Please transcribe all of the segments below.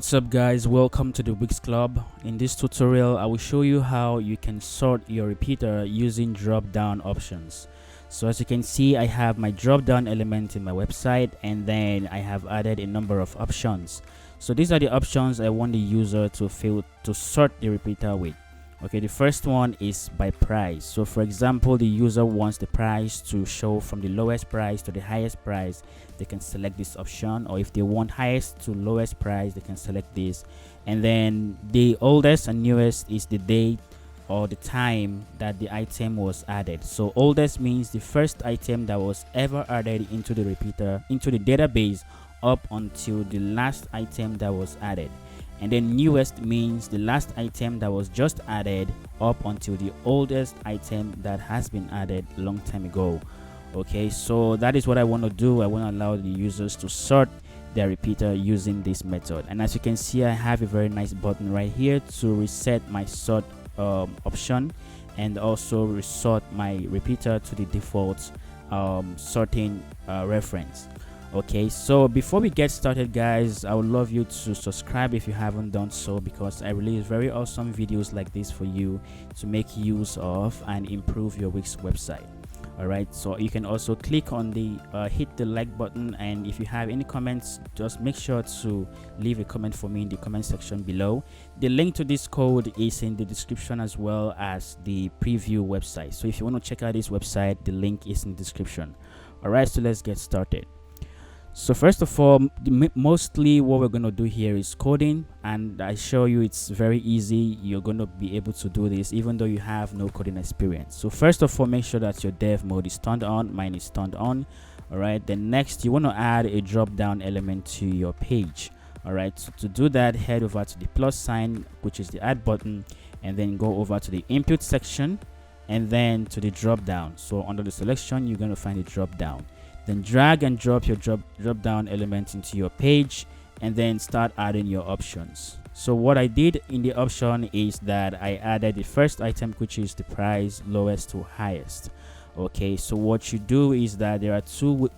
What's up guys, welcome to the WIX Club. In this tutorial I will show you how you can sort your repeater using drop down options. So as you can see, I have my drop down element in my website, and then I have added a number of options. So these are the options I want the user to sort the repeater with. Okay, the first one is by price. So for example, the user wants the price to show from the lowest price to the highest price. They can select this option, or if they want highest to lowest price, they can select this. And then the oldest and newest is the date or the time that the item was added. So oldest means the first item that was ever added into the repeater, into the database, up until the last item that was added. And then newest means the last item that was just added up until the oldest item that has been added a long time ago. Okay, so that is what I want to do. I want to allow the users to sort their repeater using this method. And as you can see, I have a very nice button right here to reset my sort option, and also resort my repeater to the default sorting reference. Okay, so before we get started guys, I would love you to subscribe if you haven't done so, because I release very awesome videos like this for you to make use of and improve your WIX website. Alright, so you can also click on the hit the like button, and if you have any comments, just make sure to leave a comment for me in the comment section below. The link to this code is in the description, as well as the preview website. So if you want to check out this website, the link is in the description. Alright, so let's get started. So first of all, mostly what we're going to do here is coding, and I show you it's very easy. You're going to be able to do this even though you have no coding experience. So first of all, make sure that your dev mode is turned on. Mine is turned on. All right, then next you want to add a drop down element to your page. All right, so to do that, head over to the plus sign, which is the add button, and then go over to the input section, and then to the drop down. So under the selection, you're going to find the drop down. Then drag and drop your drop down element into your page, and then start adding your options. So what I did in the option is that I added the first item, which is the price lowest to highest. Okay, so what you do is that there are two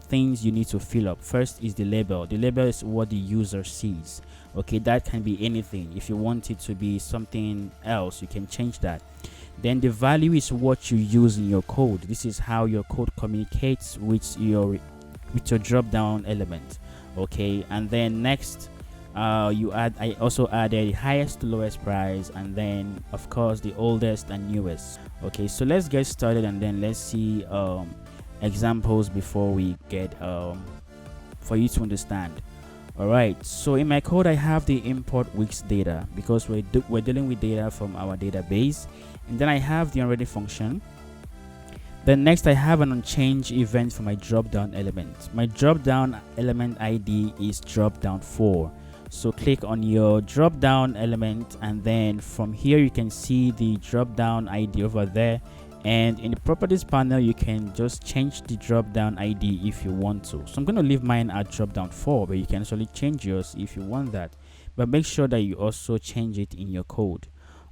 things you need to fill up. First is the label. The label is what the user sees. Okay, that can be anything. If you want it to be something else, you can change that. Then the value is what you use in your code. This is how your code communicates with your drop down element. Okay, and then next I also added the highest to lowest price, and then of course the oldest and newest. Okay, so let's get started, and then let's see examples before we get for you to understand. All right, so in my code I have the import WIX data, because we're dealing with data from our database. And then I have the already function. Then next I have an unchanged event for my drop down element. My drop down element ID is dropdown 4. So click on your drop down element, and then from here you can see the drop down ID over there. And in the properties panel, you can just change the drop down ID if you want to. So I'm going to leave mine at dropdown 4, but you can actually change yours if you want that. But make sure that you also change it in your code.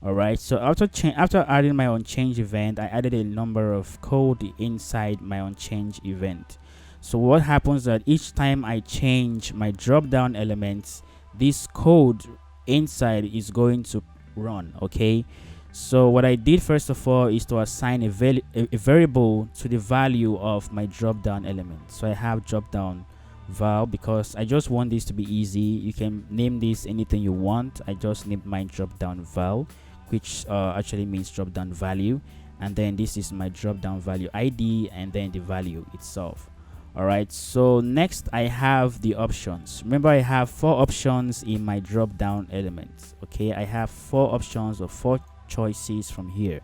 Alright, so after adding my unchanged event, I added a number of code inside my unchanged event. So what happens that each time I change my drop down elements, this code inside is going to run. Okay, so what I did first of all is to assign a variable to the value of my drop down element. So I have drop down val, because I just want this to be easy. You can name this anything you want. I just named my drop down val, which actually means drop down value, and then this is my drop down value ID, and then the value itself. All right, so next I have the options. Remember, I have 4 options in my drop down element. Okay, I have 4 options or 4 choices from here.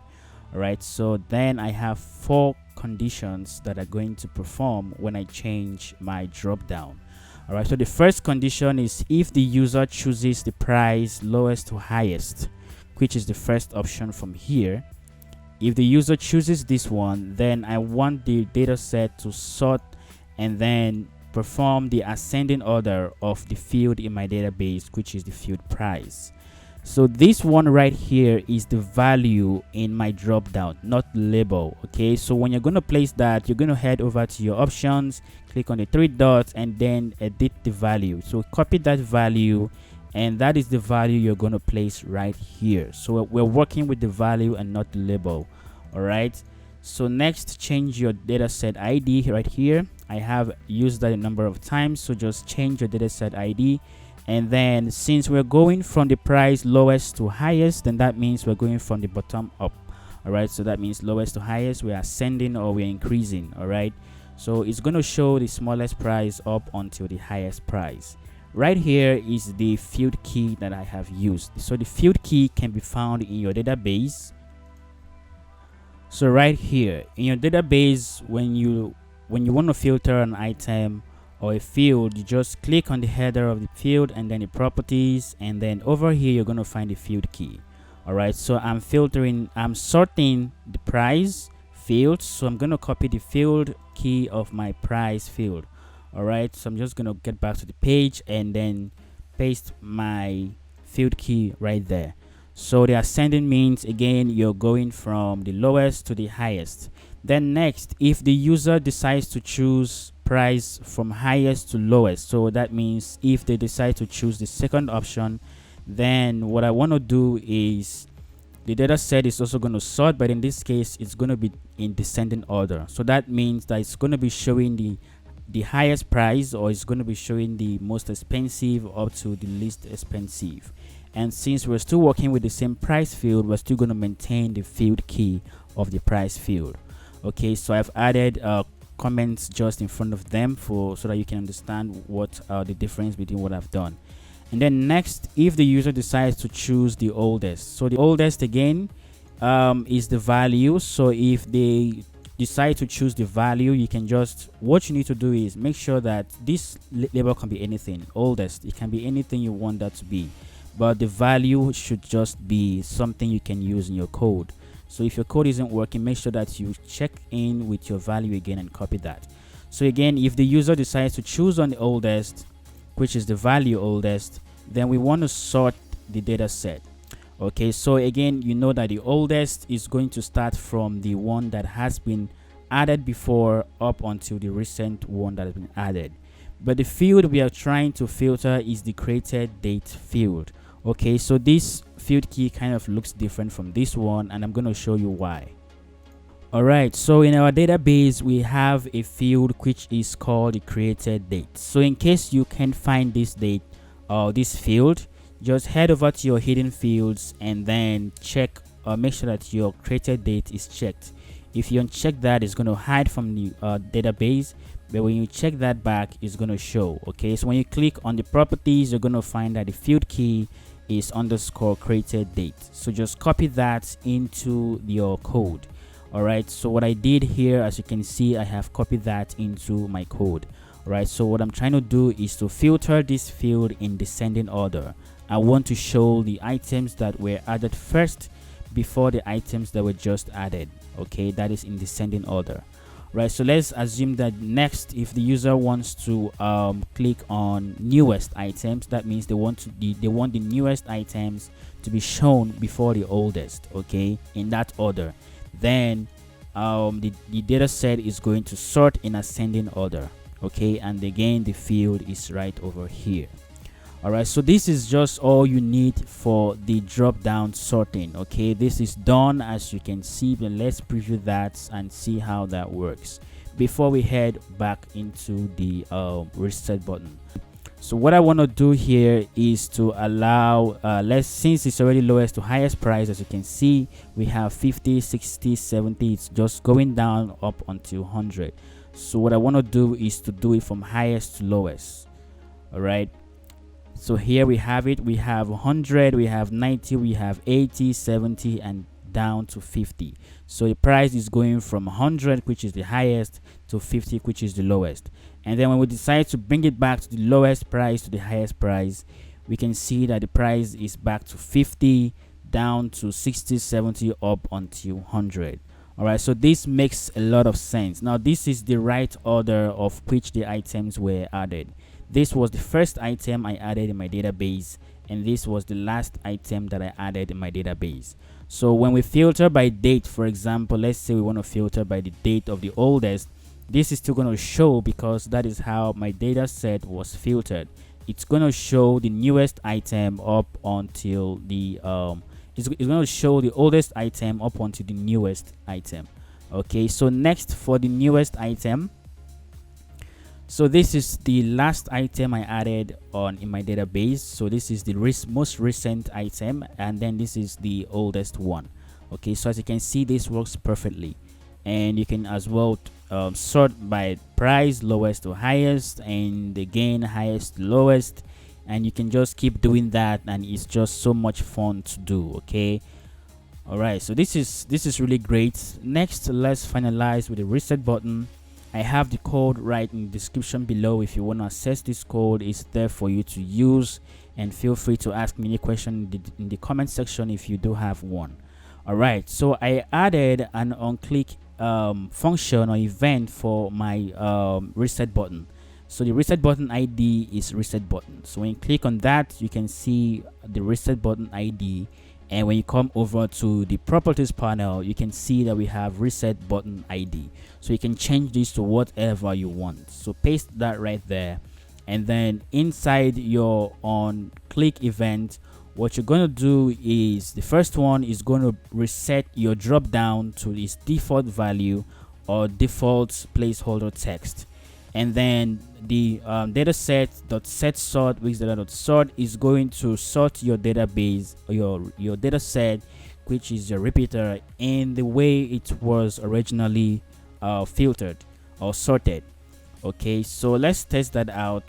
All right, so then I have 4 conditions that are going to perform when I change my drop down. All right, so the first condition is if the user chooses the price lowest to highest, which is the first option from here. If the user chooses this one, then I want the data set to sort and then perform the ascending order of the field in my database, which is the field price. So this one right here is the value in my drop down, not label. Okay, so when you're going to place that, you're going to head over to your options, click on the 3 dots, and then edit the value. So copy that value and that is the value you're going to place right here. So we're working with the value and not the label. All right, so next, change your dataset ID right here. I have used that a number of times, so just change your dataset ID. And then since we're going from the price lowest to highest, then that means we're going from the bottom up. All right, so that means lowest to highest, we are ascending or we're increasing. All right, so it's going to show the smallest price up until the highest price. Right here is the field key that I have used. So the field key can be found in your database. So right here in your database, when you want to filter an item or a field, you just click on the header of the field and then the properties, and then over here you're going to find the field key. All right, so I'm sorting the price field, so I'm going to copy the field key of my price field. All right, so I'm just going to get back to the page and then paste my field key right there. So the ascending means, again, you're going from the lowest to the highest. Then next, if the user decides to choose price from highest to lowest, so that means if they decide to choose the second option, then what I want to do is the data set is also going to sort, but in this case it's going to be in descending order. So that means that it's going to be showing the highest price, or it's going to be showing the most expensive up to the least expensive. And since we're still working with the same price field, we're still going to maintain the field key of the price field. Okay, so I've added comments just in front of them so that you can understand what the difference between what I've done. And then next, if the user decides to choose the oldest, so the oldest again is the value. So if they decide to choose the value, you can just, what you need to do is make sure that this label can be anything. Oldest, it can be anything you want that to be, but the value should just be something you can use in your code. So if your code isn't working, make sure that you check in with your value again and copy that. So again, if the user decides to choose on the oldest, which is the value oldest, then we want to sort the data set. Okay, so again, you know that the oldest is going to start from the one that has been added before up until the recent one that has been added. But the field we are trying to filter is the created date field. Okay, so this field key kind of looks different from this one, and I'm going to show you why. All right, so in our database we have a field which is called the created date. So in case you can't find this date or this field, just head over to your hidden fields and then check or make sure that your created date is checked. If you uncheck that, it's going to hide from the database, but when you check that back, it's going to show. Okay, so when you click on the properties, you're going to find that the field key is underscore created date. So just copy that into your code. All right, so what I did here, as you can see, I have copied that into my code. All right, so what I'm trying to do is to filter this field in descending order. I want to show the items that were added first before the items that were just added. Okay, that is in descending order. Right, so let's assume that next, if the user wants to click on newest items, that means they want the newest items to be shown before the oldest. Okay, in that order. Then the data set is going to sort in ascending order. Okay, and again the field is right over here. All right, so this is just all you need for the drop down sorting. Okay, this is done, as you can see, but let's preview that and see how that works before we head back into the reset button. So what I want to do here is to allow since it's already lowest to highest price, as you can see, we have 50, 60, 70. It's just going down up until 100. So what I want to do is to do it from highest to lowest. All right, so here we have it. We have 100, we have 90, we have 80, 70, and down to 50. So the price is going from 100, which is the highest, to 50, which is the lowest. And then when we decide to bring it back to the lowest price to the highest price, we can see that the price is back to 50, down to 60, 70, up until 100. All right, so this makes a lot of sense. Now this is the right order of which the items were added. This was the first item I added in my database, and this was the last item that I added in my database. So when we filter by date, for example, let's say we want to filter by the date of the oldest, this is still going to show because that is how my data set was filtered. it's going to show the newest item up until the it's going to show the oldest item up until the newest item. Okay, so next for the newest item, so this is the last item I added on in my database. So this is the most recent item, and then this is the oldest one. Okay, so as you can see, this works perfectly, and you can as well sort by price, lowest to highest, and again highest to lowest, and you can just keep doing that, and it's just so much fun to do. Okay, all right, so this is really great. Next, let's finalize with the reset button. I have the code right in the description below. If you want to access this code, it's there for you to use, and feel free to ask me any question in the comment section if you do have one. All right, so I added an on-click function or event for my reset button. So the reset button ID is reset button. So when you click on that, you can see the reset button ID, and when you come over to the properties panel, you can see that we have reset button ID. So you can change this to whatever you want. So paste that right there, and then inside your on click event, what you're going to do is the first one is going to reset your drop down to its default value or default placeholder text. And then the dataset.set sort wix data.sort is going to sort your database or your dataset, which is your repeater, in the way it was originally filtered or sorted. Okay, so let's test that out.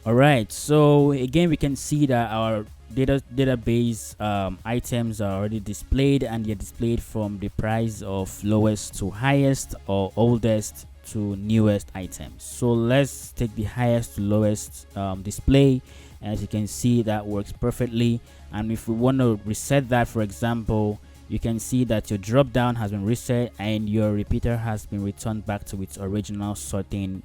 All right, so again we can see that our database items are already displayed, and they're displayed from the price of lowest to highest or oldest to newest items. So let's take the highest to lowest display. As you can see, that works perfectly. And if we want to reset that, for example, you can see that your drop down has been reset and your repeater has been returned back to its original sorting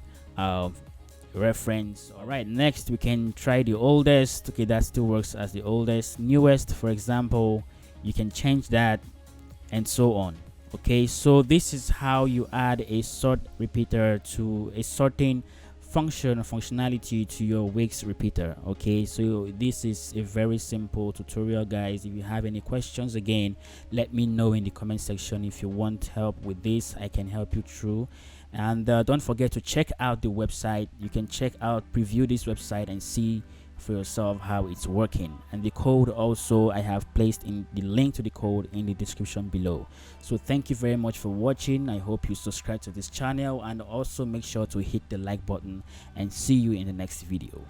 reference. All right, next we can try the oldest. Okay, that still works as the oldest. Newest, for example, you can change that, and so on. Okay, so this is how you add a sort repeater to a sorting function or functionality to your WIX repeater. Okay, so this is a very simple tutorial, guys. If you have any questions, again, let me know in the comment section. If you want help with this, I can help you through. And don't forget to check out the website. You can preview this website and see for yourself how it's working. And the code also, I have placed in the link to the code in the description below. So thank you very much for watching. I hope you subscribe to this channel, and also make sure to hit the like button, and see you in the next video.